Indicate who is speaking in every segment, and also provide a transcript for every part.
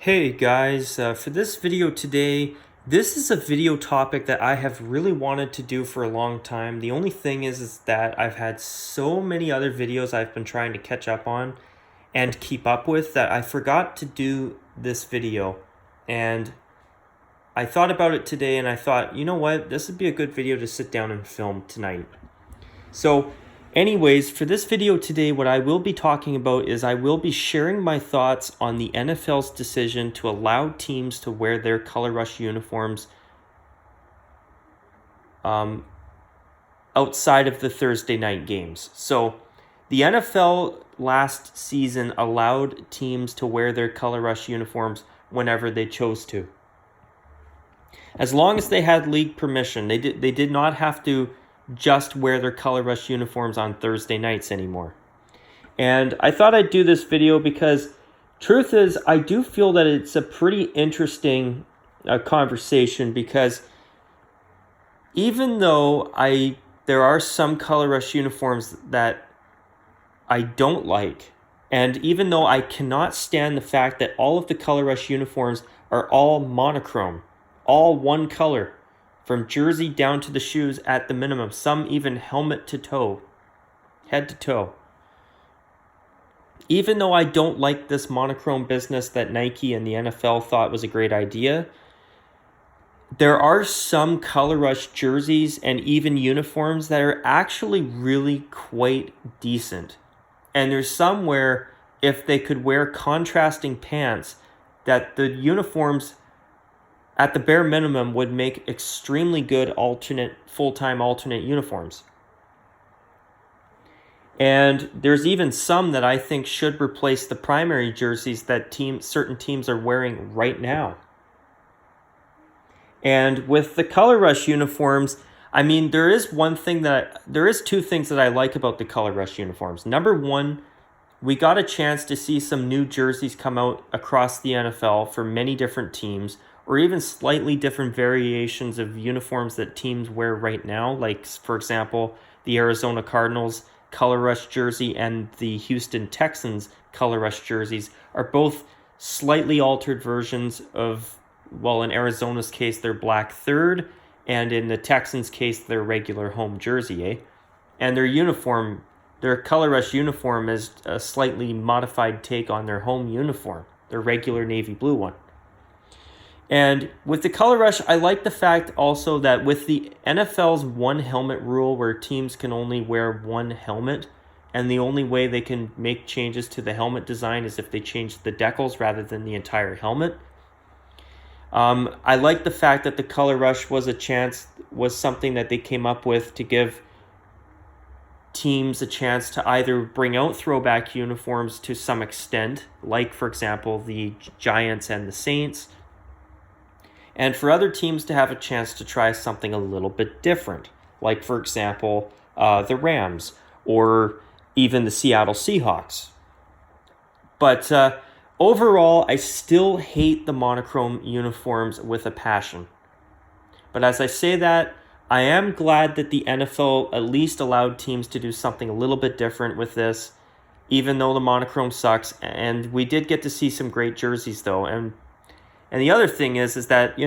Speaker 1: Hey guys, for this video today, this is a video topic that I have really wanted to do for a long time. The only thing is that I've had so many other videos I've been trying to catch up on and keep up with that I forgot to do this video. And I thought about it today and I thought, you know what, this would be a good video to sit down and film tonight. So anyways, for this video today, what I will be talking about is I will be sharing my thoughts on the NFL's decision to allow teams to wear their Color Rush uniforms outside of the Thursday night games. So the NFL last season allowed teams to wear their Color Rush uniforms whenever they chose to. As long as they had league permission, they did not have to just wear their Color Rush uniforms on Thursday nights anymore. And I thought I'd do this video because truth is, I do feel that it's a pretty interesting conversation, because even though there are some Color Rush uniforms that I don't like, and even though I cannot stand the fact that all of the Color Rush uniforms are all monochrome, all one color, from jersey down to the shoes at the minimum, some even helmet to toe, head to toe. Even though I don't like this monochrome business that Nike and the NFL thought was a great idea, there are some Color Rush jerseys and even uniforms that are actually really quite decent. And there's some where if they could wear contrasting pants, that the uniforms at the bare minimum would make extremely good full-time alternate uniforms. And there's even some that I think should replace the primary jerseys that certain teams are wearing right now. And with the Color Rush uniforms, I mean, there is two things that I like about the Color Rush uniforms. Number one, we got a chance to see some new jerseys come out across the NFL for many different teams, or even slightly different variations of uniforms that teams wear right now. Like, for example, the Arizona Cardinals Color Rush jersey and the Houston Texans Color Rush jerseys are both slightly altered versions of, well, in Arizona's case, their black third, and in the Texans' case, their regular home jersey, And their Color Rush uniform is a slightly modified take on their home uniform, their regular navy blue one. And with the Color Rush, I like the fact also that with the NFL's one helmet rule, where teams can only wear one helmet, and the only way they can make changes to the helmet design is if they change the decals rather than the entire helmet. I like the fact that the Color Rush was something that they came up with to give teams a chance to either bring out throwback uniforms to some extent, like, for example, the Giants and the Saints, and for other teams to have a chance to try something a little bit different, like, for example, the Rams or even the Seattle Seahawks. But overall, I still hate the monochrome uniforms with a passion. But as I say that, I am glad that the NFL at least allowed teams to do something a little bit different with this, even though the monochrome sucks. And we did get to see some great jerseys, though. And the other thing is that,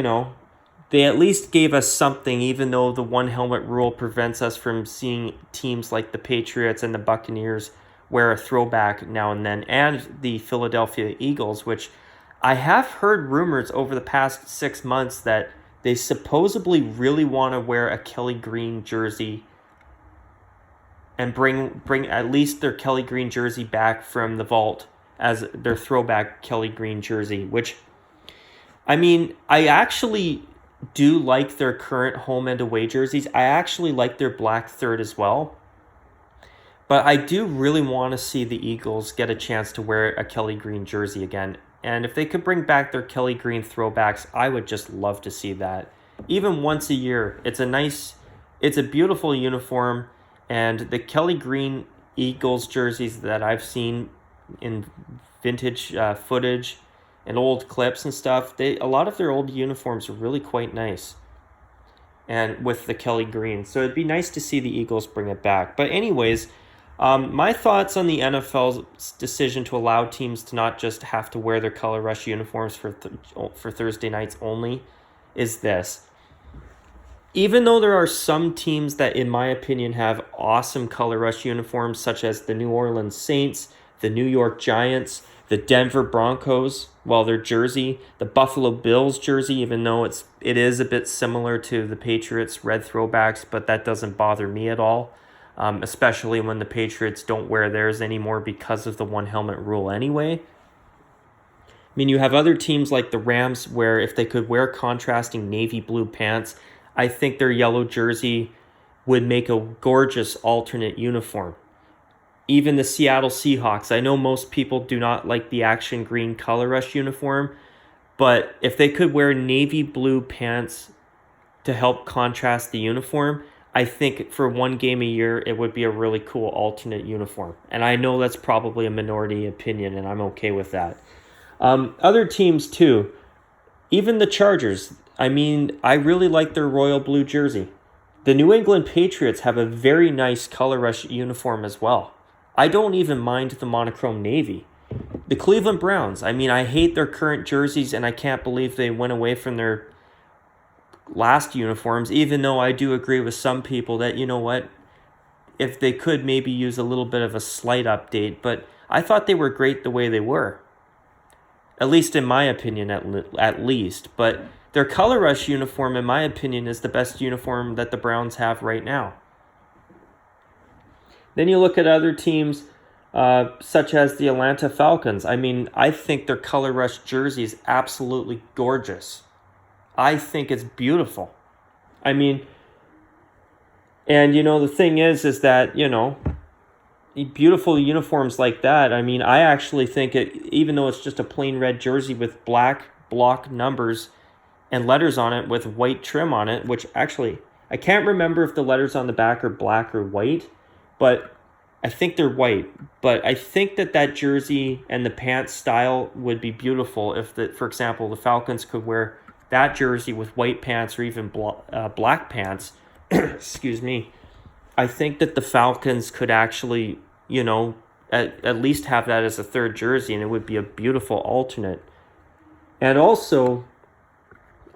Speaker 1: they at least gave us something, even though the one helmet rule prevents us from seeing teams like the Patriots and the Buccaneers wear a throwback now and then, and the Philadelphia Eagles, which I have heard rumors over the past 6 months that they supposedly really want to wear a Kelly Green jersey and bring at least their Kelly Green jersey back from the vault as their throwback Kelly Green jersey, which, I mean, I actually do like their current home and away jerseys. I actually like their black third as well. But I do really want to see the Eagles get a chance to wear a Kelly Green jersey again. And if they could bring back their Kelly Green throwbacks, I would just love to see that. Even once a year. It's a beautiful uniform. And the Kelly Green Eagles jerseys that I've seen in vintage footage and old clips and stuff, a lot of their old uniforms are really quite nice. And with the Kelly Green. So it'd be nice to see the Eagles bring it back. But anyways, My thoughts on the NFL's decision to allow teams to not just have to wear their color rush uniforms for Thursday nights only is this. Even though there are some teams that, in my opinion, have awesome color rush uniforms, such as the New Orleans Saints, the New York Giants, the Denver Broncos, well, their jersey, the Buffalo Bills jersey, even though it is a bit similar to the Patriots red throwbacks, but that doesn't bother me at all, especially when the Patriots don't wear theirs anymore because of the one helmet rule anyway. I mean, you have other teams like the Rams where if they could wear contrasting navy blue pants, I think their yellow jersey would make a gorgeous alternate uniform. Even the Seattle Seahawks, I know most people do not like the action green color rush uniform, but if they could wear navy blue pants to help contrast the uniform, I think for one game a year, it would be a really cool alternate uniform. And I know that's probably a minority opinion, and I'm okay with that. Other teams too, even the Chargers. I mean, I really like their royal blue jersey. The New England Patriots have a very nice color rush uniform as well. I don't even mind the monochrome navy. The Cleveland Browns, I mean, I hate their current jerseys and I can't believe they went away from their last uniforms, even though I do agree with some people that, you know what, if they could maybe use a little bit of a slight update, but I thought they were great the way they were. At least in my opinion, at least. But their color rush uniform, in my opinion, is the best uniform that the Browns have right now. Then you look at other teams such as the Atlanta Falcons. I mean, I think their color rush jersey is absolutely gorgeous. I think it's beautiful. I mean, and the thing is that, beautiful uniforms like that, I mean, I actually think even though it's just a plain red jersey with black block numbers and letters on it with white trim on it, which actually, I can't remember if the letters on the back are black or white, but I think they're white. But I think that jersey and the pants style would be beautiful if, for example, the Falcons could wear that jersey with white pants or even black pants. Excuse me. I think that the Falcons could actually, at least have that as a third jersey, and it would be a beautiful alternate. And also,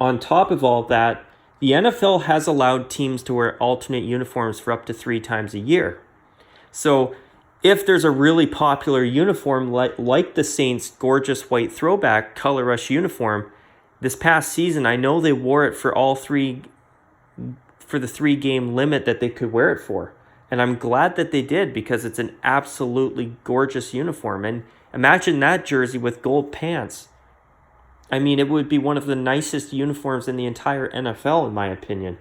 Speaker 1: on top of all that, the NFL has allowed teams to wear alternate uniforms for up to 3 times a year. So if there's a really popular uniform like the Saints' gorgeous white throwback color rush uniform, this past season, I know they wore it for the 3-game limit that they could wear it for. And I'm glad that they did because it's an absolutely gorgeous uniform. And imagine that jersey with gold pants. I mean, it would be one of the nicest uniforms in the entire NFL, in my opinion.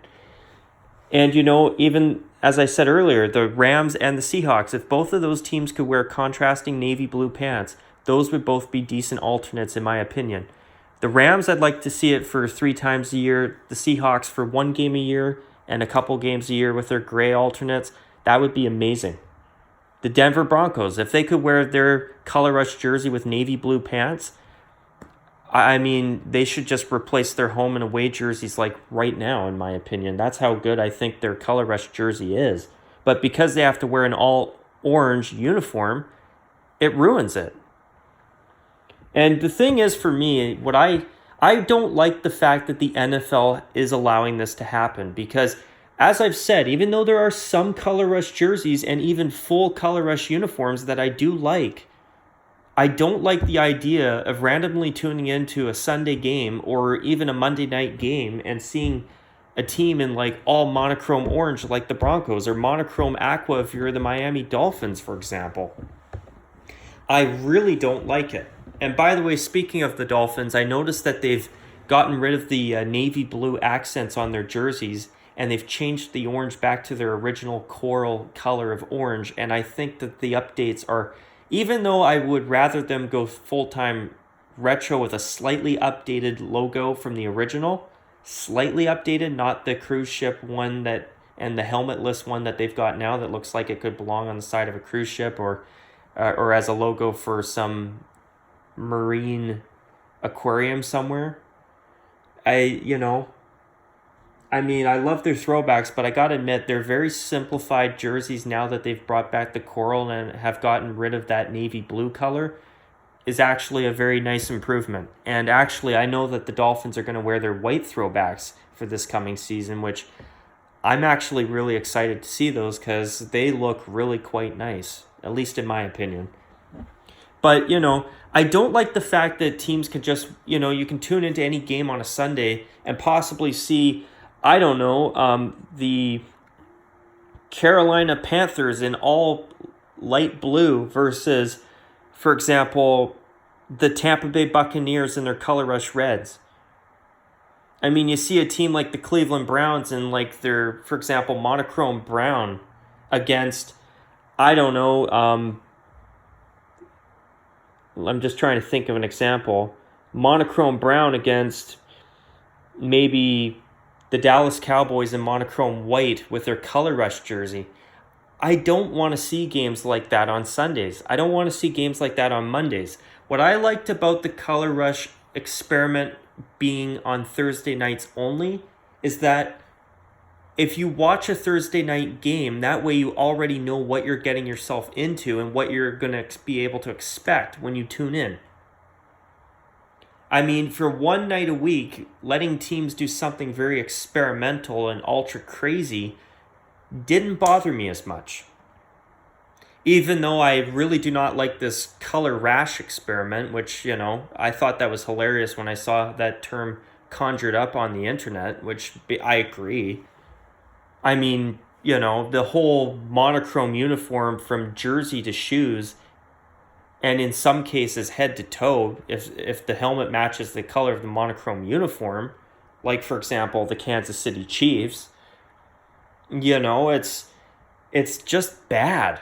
Speaker 1: And, even as I said earlier, the Rams and the Seahawks, if both of those teams could wear contrasting navy blue pants, those would both be decent alternates, in my opinion. The Rams, I'd like to see it for 3 times a year. The Seahawks for 1 game a year and a couple games a year with their gray alternates. That would be amazing. The Denver Broncos, if they could wear their color rush jersey with navy blue pants, I mean, they should just replace their home and away jerseys like right now, in my opinion. That's how good I think their color rush jersey is. But because they have to wear an all orange uniform, it ruins it. And the thing is, for me, what I don't like the fact that the NFL is allowing this to happen because, as I've said, even though there are some color rush jerseys and even full color rush uniforms that I do like, I don't like the idea of randomly tuning into a Sunday game or even a Monday night game and seeing a team in like all monochrome orange like the Broncos or monochrome aqua if you're the Miami Dolphins, for example. I really don't like it. And by the way, speaking of the Dolphins, I noticed that they've gotten rid of the navy blue accents on their jerseys and they've changed the orange back to their original coral color of orange. And I think that the updates are, even though I would rather them go full-time retro with a slightly updated logo from the original, slightly updated, not the cruise ship one and the helmetless one that they've got now that looks like it could belong on the side of a cruise ship or as a logo for some marine aquarium somewhere. I mean, I love their throwbacks, but I gotta admit, they're very simplified jerseys now that they've brought back the coral and have gotten rid of that navy blue color. Is actually a very nice improvement. And actually, I know that the Dolphins are going to wear their white throwbacks for this coming season, which I'm actually really excited to see those because they look really quite nice, at least in my opinion. But, I don't like the fact that teams can just, you can tune into any game on a Sunday and possibly see, I don't know, the Carolina Panthers in all light blue versus, for example, the Tampa Bay Buccaneers in their color rush reds. I mean, you see a team like the Cleveland Browns in like their, for example, monochrome brown against, I don't know, I'm just trying to think of an example. Monochrome brown against maybe the Dallas Cowboys in monochrome white with their color rush jersey. I don't want to see games like that on Sundays. I don't want to see games like that on Mondays. What I liked about the Color Rush experiment being on Thursday nights only is that if you watch a Thursday night game, that way you already know what you're getting yourself into and what you're going to be able to expect when you tune in. I mean, for one night a week, letting teams do something very experimental and ultra crazy didn't bother me as much. Even though I really do not like this color rash experiment, which, I thought that was hilarious when I saw that term conjured up on the internet, which I agree. I mean, the whole monochrome uniform from jersey to shoes, and in some cases head to toe, if the helmet matches the color of the monochrome uniform, like, for example, the Kansas City Chiefs, it's just bad.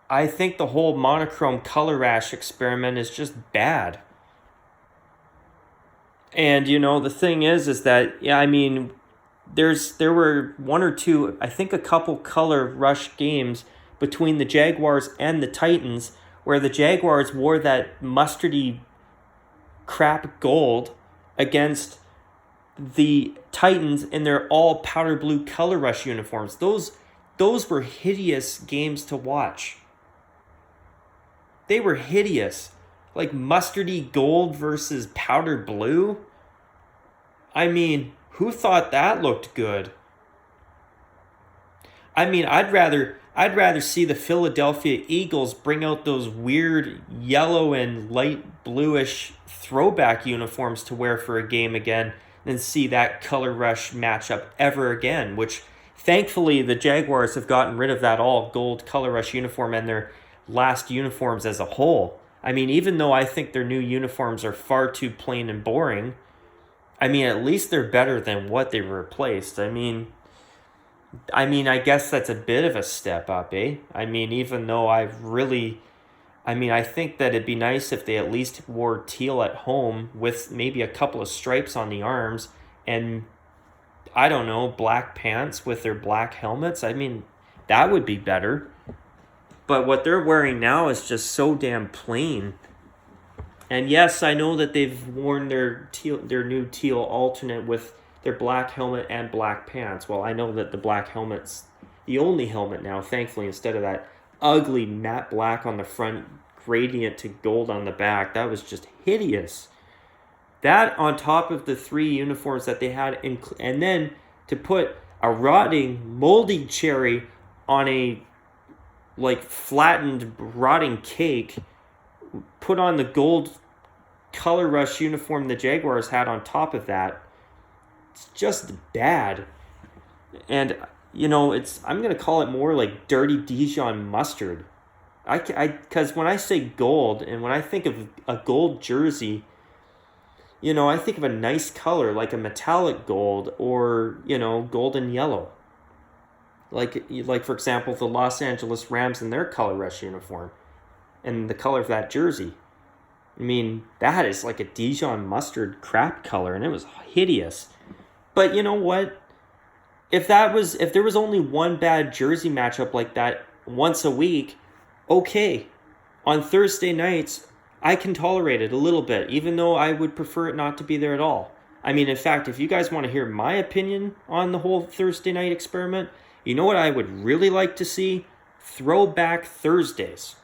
Speaker 1: I think the whole monochrome color rash experiment is just bad. And the thing is that I mean, there were one or two, I think a couple color rush games between the Jaguars and the Titans where the Jaguars wore that mustardy crap gold against the Titans in their all powder blue color rush uniforms. Those were hideous games to watch. They were hideous. Like mustardy gold versus powder blue. I mean, who thought that looked good? I mean, I'd rather see the Philadelphia Eagles bring out those weird yellow and light bluish throwback uniforms to wear for a game again than see that color rush matchup ever again, which thankfully the Jaguars have gotten rid of that all gold color rush uniform and their last uniforms as a whole. I mean, even though I think their new uniforms are far too plain and boring, I mean, at least they're better than what they replaced. I mean, I guess that's a bit of a step up, eh? I mean, even though I think that it'd be nice if they at least wore teal at home with maybe a couple of stripes on the arms and, I don't know, black pants with their black helmets. I mean, that would be better. But what they're wearing now is just so damn plain. And yes, I know that they've worn their new teal alternate with their black helmet and black pants. Well, I know that the black helmet's the only helmet now, thankfully, instead of that ugly matte black on the front, gradient to gold on the back. That was just hideous. That on top of the three uniforms that they had, and then to put a rotting, moldy cherry on a flattened, rotting cake, put on the gold color rush uniform the Jaguars had on top of that. It's just bad. And, I'm going to call it more like dirty Dijon mustard. Because when I say gold, and when I think of a gold jersey, I think of a nice color, like a metallic gold or, golden yellow. Like for example, the Los Angeles Rams in their color rush uniform and the color of that jersey. I mean, that is like a Dijon mustard crap color, and it was hideous. But you know what? If there was only one bad jersey matchup like that once a week, okay. On Thursday nights, I can tolerate it a little bit, even though I would prefer it not to be there at all. I mean, in fact, if you guys want to hear my opinion on the whole Thursday night experiment, you know what I would really like to see? Throwback Thursdays.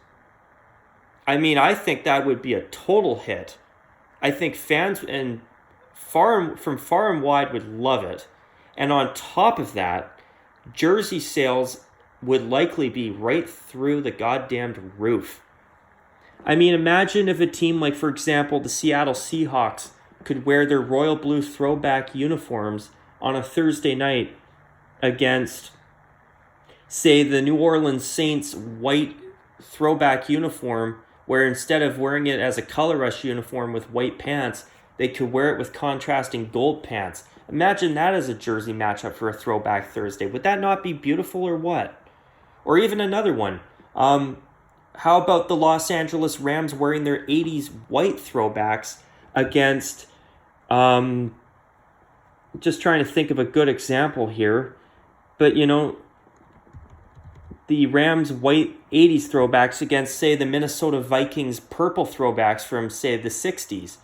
Speaker 1: I mean, I think that would be a total hit. I think fans and from far and wide would love it. And on top of that, jersey sales would likely be right through the goddamned roof. I mean, imagine if a team like, for example, the Seattle Seahawks could wear their royal blue throwback uniforms on a Thursday night against, say, the New Orleans Saints white throwback uniform, where instead of wearing it as a color rush uniform with white pants, they could wear it with contrasting gold pants. Imagine that as a jersey matchup for a throwback Thursday. Would that not be beautiful or what? Or even another one. How about the Los Angeles Rams wearing their 80s white throwbacks against, just trying to think of a good example here, but the Rams white 80s throwbacks against, say, the Minnesota Vikings purple throwbacks from, say, the 60s.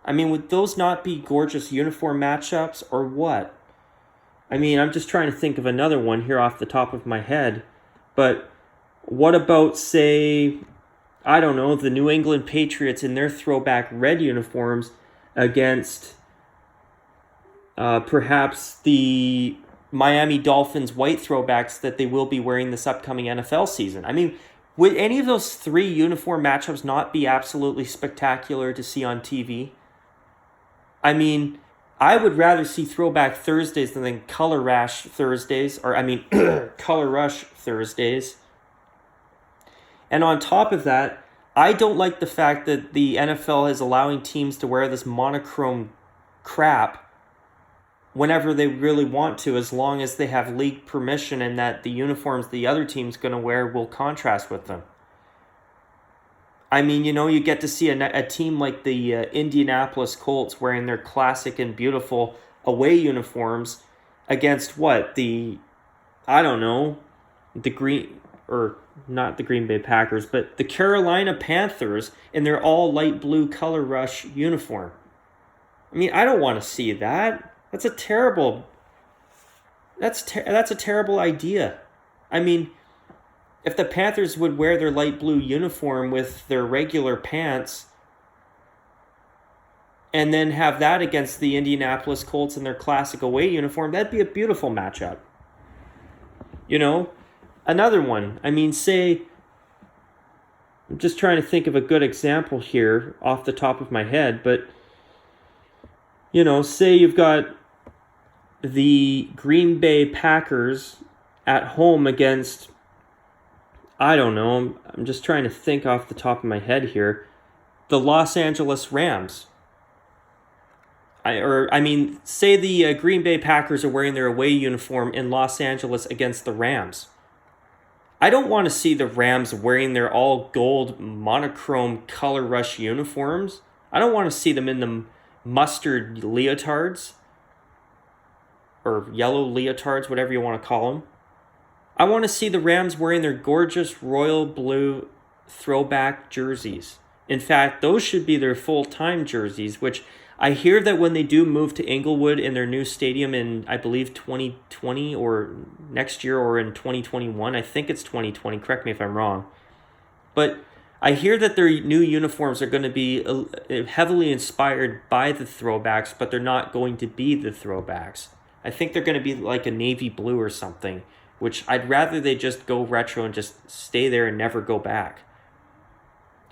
Speaker 1: I mean, would those not be gorgeous uniform matchups or what? I mean, I'm just trying to think of another one here off the top of my head, but what about, say, I don't know, the New England Patriots in their throwback red uniforms against perhaps the Miami Dolphins white throwbacks that they will be wearing this upcoming NFL season? I mean, would any of those three uniform matchups not be absolutely spectacular to see on TV? I mean, I would rather see Throwback Thursdays than Color Rush Thursdays, Color Rush Thursdays. And on top of that, I don't like the fact that the NFL is allowing teams to wear this monochrome crap whenever they really want to, as long as they have league permission and that the uniforms the other team's going to wear will contrast with them. I mean, you get to see a team like the Indianapolis Colts wearing their classic and beautiful away uniforms against what? The Green, or not the Green Bay Packers, but the Carolina Panthers in their all light blue color rush uniform. I mean, I don't want to see that. That's a terrible idea. I mean, if the Panthers would wear their light blue uniform with their regular pants and then have that against the Indianapolis Colts in their classic away uniform, that'd be a beautiful matchup. Another one. I mean, say, I'm just trying to think of a good example here off the top of my head, but, say you've got the Green Bay Packers at home against, I don't know, I'm just trying to think off the top of my head here, the Los Angeles Rams. Say the Green Bay Packers are wearing their away uniform in Los Angeles against the Rams. I don't want to see the Rams wearing their all gold monochrome color rush uniforms. I don't want to see them in the mustard leotards or yellow leotards, whatever you want to call them. I want to see the Rams wearing their gorgeous royal blue throwback jerseys. In fact, those should be their full-time jerseys, which I hear that when they do move to Inglewood in their new stadium in, I believe, 2020 or next year or in 2021, I think it's 2020, correct me if I'm wrong, but I hear that their new uniforms are going to be heavily inspired by the throwbacks, but they're not going to be the throwbacks. I think they're going to be like a navy blue or something, which I'd rather they just go retro and just stay there and never go back.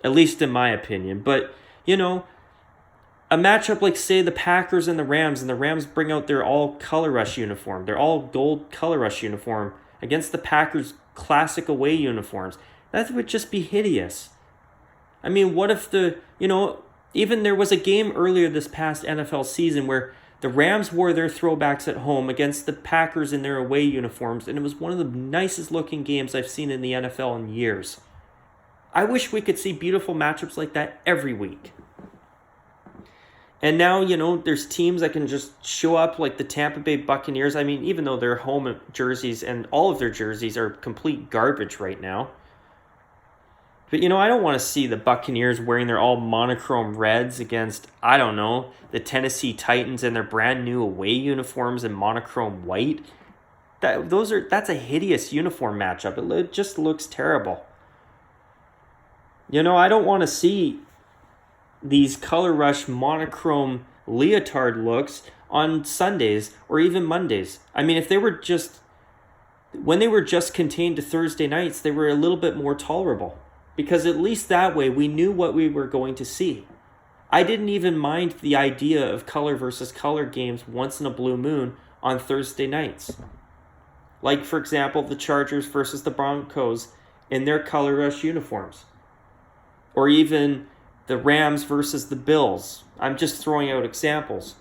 Speaker 1: At least in my opinion. But, a matchup like, say, the Packers and the Rams bring out their all color rush uniform, their all gold color rush uniform against the Packers' classic away uniforms. That would just be hideous. I mean, what if even there was a game earlier this past NFL season where the Rams wore their throwbacks at home against the Packers in their away uniforms, and it was one of the nicest looking games I've seen in the NFL in years. I wish we could see beautiful matchups like that every week. And now, there's teams that can just show up like the Tampa Bay Buccaneers. I mean, even though their home jerseys and all of their jerseys are complete garbage right now. But, I don't want to see the Buccaneers wearing their all monochrome reds against, I don't know, the Tennessee Titans in their brand new away uniforms in monochrome white. That's a hideous uniform matchup. It just looks terrible. I don't want to see these Color Rush monochrome leotard looks on Sundays or even Mondays. I mean, if they were just, when they were just contained to Thursday nights, they were a little bit more tolerable. Because at least that way we knew what we were going to see. I didn't even mind the idea of color versus color games once in a blue moon on Thursday nights. Like, for example, the Chargers versus the Broncos in their Color Rush uniforms. Or even the Rams versus the Bills. I'm just throwing out examples.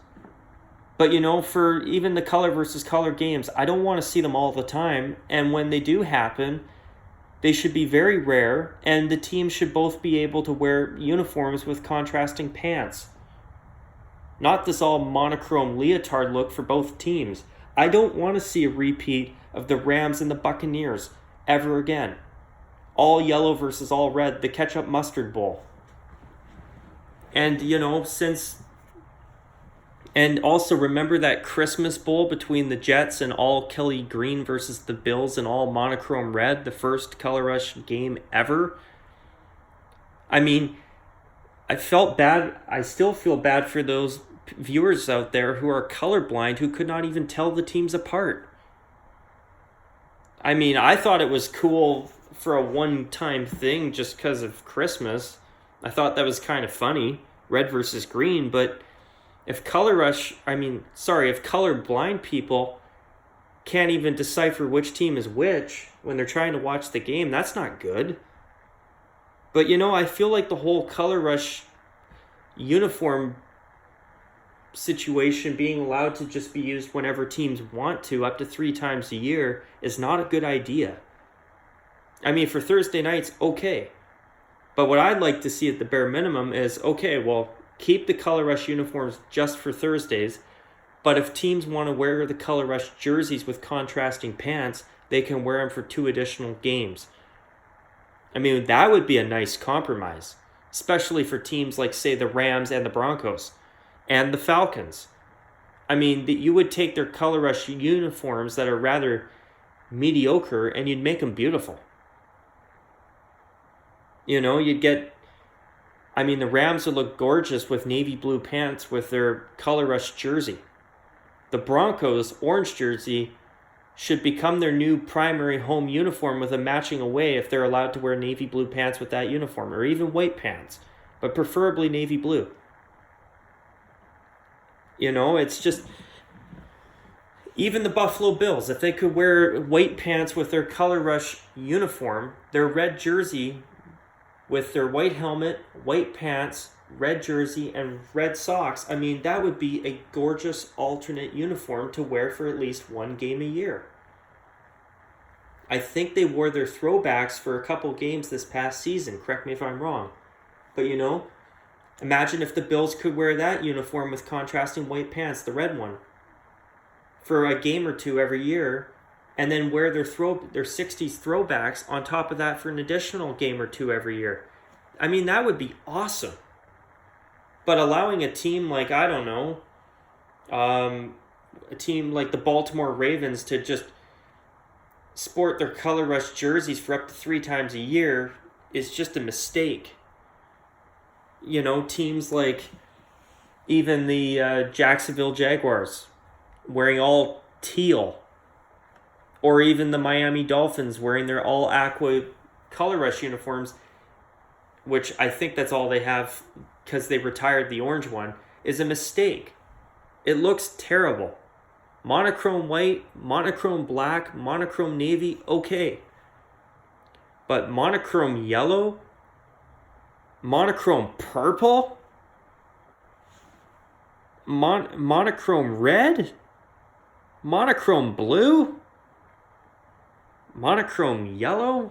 Speaker 1: But, for even the color versus color games, I don't want to see them all the time. And when they do happen, they should be very rare, and the teams should both be able to wear uniforms with contrasting pants. Not this all monochrome leotard look for both teams. I don't want to see a repeat of the Rams and the Buccaneers ever again. All yellow versus all red, the ketchup mustard bowl. And, and also remember that Christmas Bowl between the Jets and all Kelly green versus the Bills and all monochrome red, the first Color Rush game ever. I mean, I felt bad. I still feel bad for those viewers out there who are colorblind who could not even tell the teams apart. I mean, I thought it was cool for a one-time thing just because of Christmas. I thought that was kind of funny, red versus green, but if colorblind people can't even decipher which team is which when they're trying to watch the game, that's not good. But, I feel like the whole Color Rush uniform situation being allowed to just be used whenever teams want to, up to 3 times a year, is not a good idea. I mean, for Thursday nights, okay. But what I'd like to see at the bare minimum is, okay, well, keep the Color Rush uniforms just for Thursdays, but if teams want to wear the Color Rush jerseys with contrasting pants, they can wear them for 2 additional games. I mean, that would be a nice compromise, especially for teams like, say, the Rams and the Broncos and the Falcons. I mean, you would take their Color Rush uniforms that are rather mediocre and you'd make them beautiful. You'd get, the Rams would look gorgeous with navy blue pants with their Color Rush jersey. The Broncos' orange jersey should become their new primary home uniform with a matching away if they're allowed to wear navy blue pants with that uniform, or even white pants, but preferably navy blue. It's just, even the Buffalo Bills, if they could wear white pants with their Color Rush uniform, their red jersey with their white helmet, white pants, red jersey, and red socks, that would be a gorgeous alternate uniform to wear for at least 1 game a year. I think they wore their throwbacks for a couple games this past season. Correct me if I'm wrong. But, imagine if the Bills could wear that uniform with contrasting white pants, the red one, for a game or 2 every year, and then wear their 60s throwbacks on top of that for an additional game or 2 every year. That would be awesome. But allowing a team like, I don't know, a team like the Baltimore Ravens to just sport their Color Rush jerseys for up to 3 times a year is just a mistake. Teams like even the Jacksonville Jaguars wearing all teal, or even the Miami Dolphins wearing their all aqua Color Rush uniforms, which I think that's all they have because they retired the orange one, is a mistake. It looks terrible. Monochrome white, monochrome black, monochrome navy, okay. But monochrome yellow, monochrome purple, monochrome red, monochrome blue, monochrome yellow.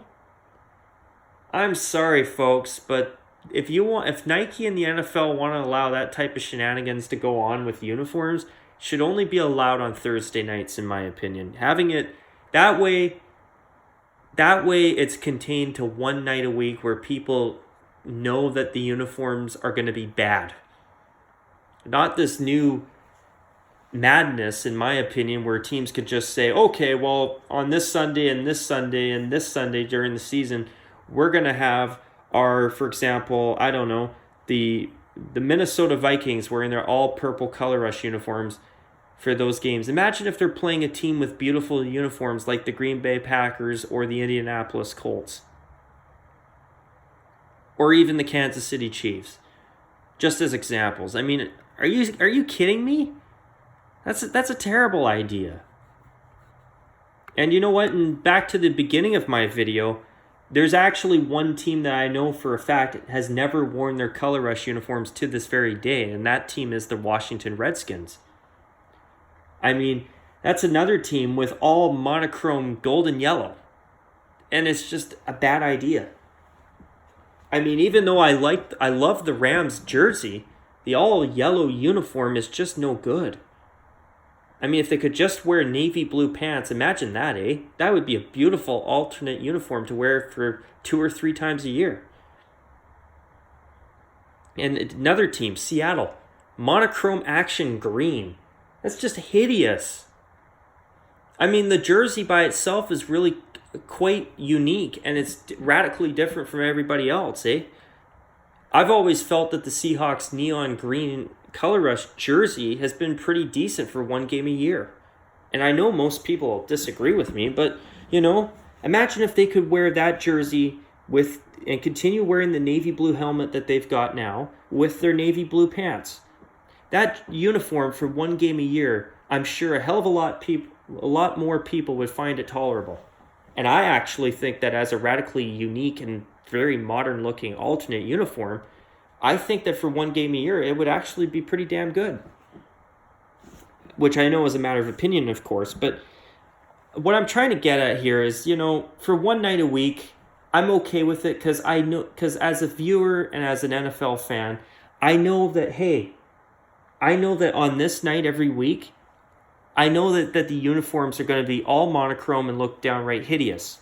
Speaker 1: I'm sorry, folks, but if Nike and the NFL want to allow that type of shenanigans to go on with uniforms, it should only be allowed on Thursday nights, in my opinion. Having it that way, that way it's contained to one night a week where people know that the uniforms are going to be bad. Not this new madness, in my opinion, where teams could just say, okay, well, on this Sunday and this Sunday and this Sunday during the season, we're going to have our, for example, I don't know, the Minnesota Vikings wearing their all purple Color Rush uniforms for those games. Imagine if they're playing a team with beautiful uniforms like the Green Bay Packers or the Indianapolis Colts. Or even the Kansas City Chiefs. Just as examples. I mean, are you kidding me? That's a terrible idea. And you know what? And back to the beginning of my video, there's actually one team that I know for a fact has never worn their Color Rush uniforms to this very day, and that team is the Washington Redskins. I mean, that's another team with all monochrome gold and yellow. And it's just a bad idea. I mean, even though I love the Rams jersey, the all yellow uniform is just no good. I mean, if they could just wear navy blue pants, imagine that, eh? That would be a beautiful alternate uniform to wear for 2 or 3 times a year. And another team, Seattle, monochrome action green. That's just hideous. I mean, the jersey by itself is really quite unique, and it's radically different from everybody else, eh? I've always felt that the Seahawks neon green Color Rush jersey has been pretty decent for one game a year. And I know most people disagree with me, but, you know, imagine if they could wear that jersey and continue wearing the navy blue helmet that they've got now with their navy blue pants. That uniform for one game a year, I'm sure a hell of a lot more people would find it tolerable. And I actually think that as a radically unique and very modern looking alternate uniform, I think that for one game a year, it would actually be pretty damn good. Which I know is a matter of opinion, of course, but what I'm trying to get at here is, you know, for one night a week, I'm okay with it because as a viewer and as an NFL fan, I know that on this night every week, I know that the uniforms are going to be all monochrome and look downright hideous.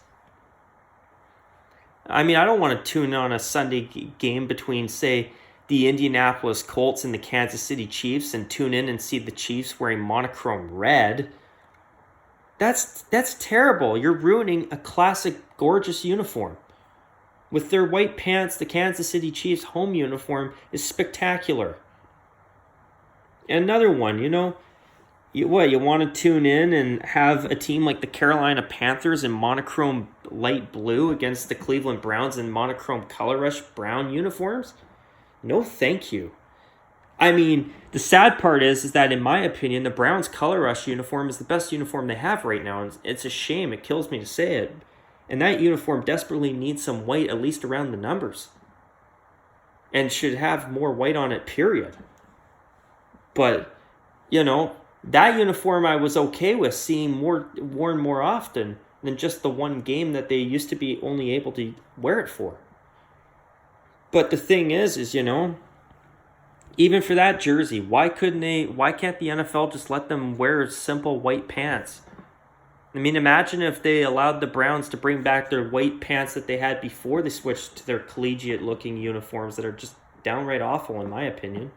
Speaker 1: I mean, I don't want to tune on a Sunday game between, say, the Indianapolis Colts and the Kansas City Chiefs and tune in and see the Chiefs wearing monochrome red. That's terrible. You're ruining a classic, gorgeous uniform. With their white pants, the Kansas City Chiefs home uniform is spectacular. And another one, you know, you want to tune in and have a team like the Carolina Panthers in monochrome light blue against the Cleveland Browns in monochrome Color Rush brown uniforms? No, thank you. I mean, the sad part is that in my opinion, the Browns Color Rush uniform is the best uniform they have right now. It's a shame. It kills me to say it. And that uniform desperately needs some white, at least around the numbers. And should have more white on it, period. But, you know, that uniform I was okay with seeing worn more often than just the one game that they used to be only able to wear it for. But the thing is, you know, even for that jersey, why can't the NFL just let them wear simple white pants? I mean, imagine if they allowed the Browns to bring back their white pants that they had before they switched to their collegiate-looking uniforms that are just downright awful, in my opinion.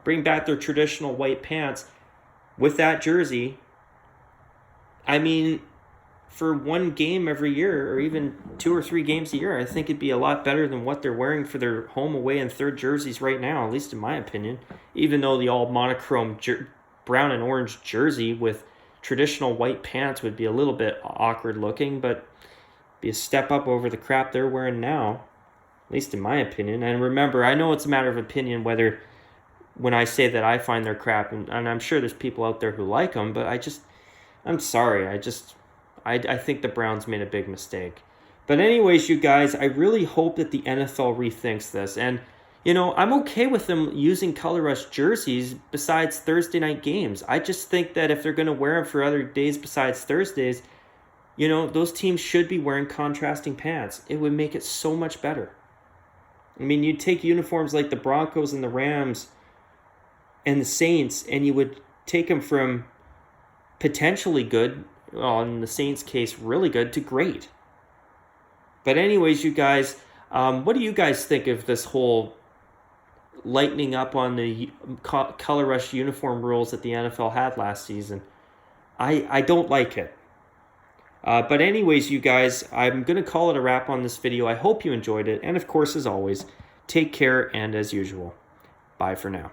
Speaker 1: Bring back their traditional white pants with that jersey. I mean, for one game every year, or even 2 or 3 games a year, I think it'd be a lot better than what they're wearing for their home, away, and third jerseys right now, at least in my opinion. Even though the all monochrome brown and orange jersey with traditional white pants would be a little bit awkward looking, but be a step up over the crap they're wearing now, at least in my opinion. And remember, I know it's a matter of opinion whether when I say that I find their crap, and I'm sure there's people out there who like them, but I'm sorry, I think the Browns made a big mistake. But anyways, you guys, I really hope that the NFL rethinks this. And, you know, I'm okay with them using Color Rush jerseys besides Thursday night games. I just think that if they're going to wear them for other days besides Thursdays, you know, those teams should be wearing contrasting pants. It would make it so much better. I mean, you'd take uniforms like the Broncos and the Rams and the Saints, and you would take them from potentially good, well, in the Saints' case, really good, to great. But anyways, you guys, what do you guys think of this whole lightening up on the color rush uniform rules that the NFL had last season? I don't like it. But anyways, you guys, I'm going to call it a wrap on this video. I hope you enjoyed it. And of course, as always, take care, and as usual, bye for now.